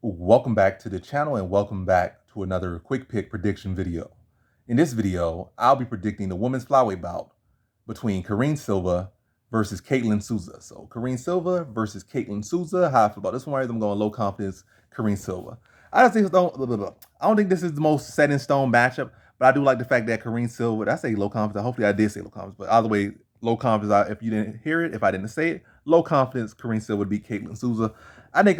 Welcome back to the channel and welcome back to another quick pick prediction video. In this video, I'll be predicting the women's flyweight bout between Karine Silva versus Ketlen Souza. So Karine Silva versus Ketlen Souza. How I feel about this one? I'm going low confidence Karine Silva. I don't think this is the most set in stone matchup, but I do like the fact that Karine Silva. I say low confidence. Hopefully, I did say low confidence, but either way, low confidence. If you didn't hear it, if I didn't say it, low confidence Karine Silva would beat Ketlen Souza. I think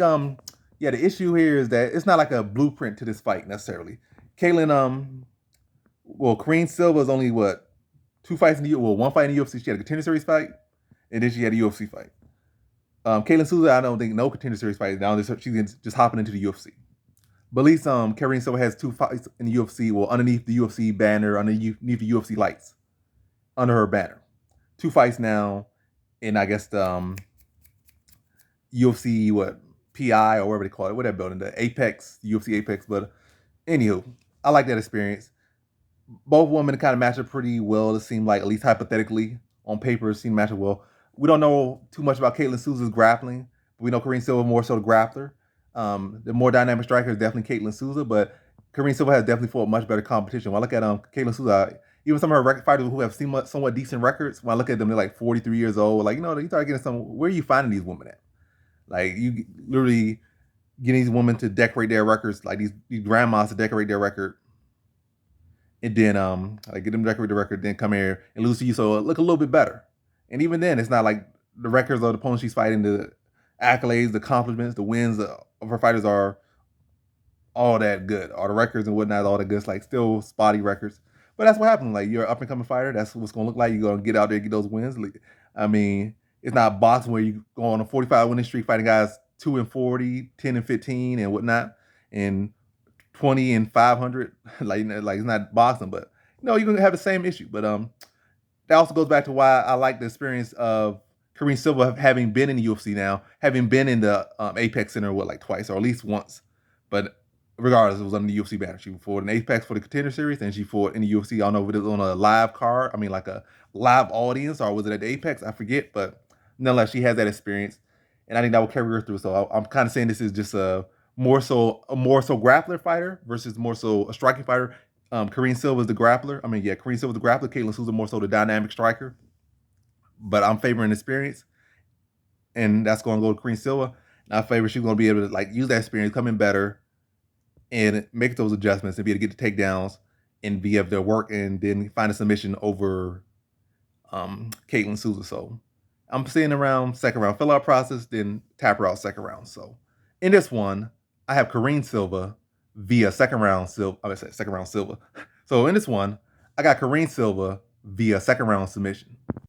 yeah, the issue here is that it's not like a blueprint to this fight necessarily. Kaylin, Karine Silva is only what two fights in the one fight in the UFC. She had a contender series fight, and then she had a UFC fight. Ketlen Souza, I don't think no contender series fight. Now she's just hopping into the UFC. But at least Karine Silva has two fights in the UFC. Well, underneath the UFC banner, underneath the UFC lights, under her banner, two fights now, and I guess the UFC PI or whatever they call it, whatever building, the Apex, the UFC Apex. But anywho, I like that experience. Both women kind of match up pretty well. It seemed like, at least hypothetically, on paper, it seemed to match up well. We don't know too much about Ketlen Souza's grappling, but we know Karine Silva more so the grappler. The more dynamic striker is definitely Ketlen Souza, but Karine Silva has definitely fought much better competition. When I look at Ketlen Souza, even some of her record fighters who have somewhat decent records, when I look at them, they're like 43 years old. Like, you start getting where are you finding these women at? Like, you literally getting these women to decorate their records, like these grandmas to decorate their record, and then like get them to decorate the record, then come here and lose to you, so it look a little bit better. And even then, it's not like the records of the opponents she's fighting, the accolades, the accomplishments, the wins of her fighters are all that good. All the records and whatnot, all that good. It's like still spotty records. But that's what happens. Like, you're an up and coming fighter. That's what's gonna look like. You're gonna get out there and get those wins. I mean, it's not boxing where you go on a 45 winning streak fighting guys 2-40, 10-15, and whatnot, and 20 and 500. like it's not boxing, but you're gonna have the same issue. But that also goes back to why I like the experience of Karine Silva having been in the UFC now, having been in the Apex Center like twice or at least once. But regardless, it was on the UFC banner. She fought in Apex for the contender series, and she fought in the UFC. I don't know if it was on a live card. I mean, like a live audience, or was it at the Apex? I forget, but nonetheless, she has that experience, and I think that will carry her through. So I'm kind of saying this is just a more so grappler fighter versus more so a striking fighter. Karine Silva is the grappler. I mean, yeah, Karine Silva is the grappler. Ketlen Souza more so the dynamic striker. But I'm favoring experience, and that's going to go to Karine Silva. And I favor she's going to be able to like use that experience, come in better, and make those adjustments and be able to get the takedowns and be able to work and then find a submission over Ketlen Souza. So I'm seeing around second round fill out process, then tap her out second round. So in this one, I have Karine Silva via second round Silva. I would say second round Silva. So in this one, I got Karine Silva via second round submission.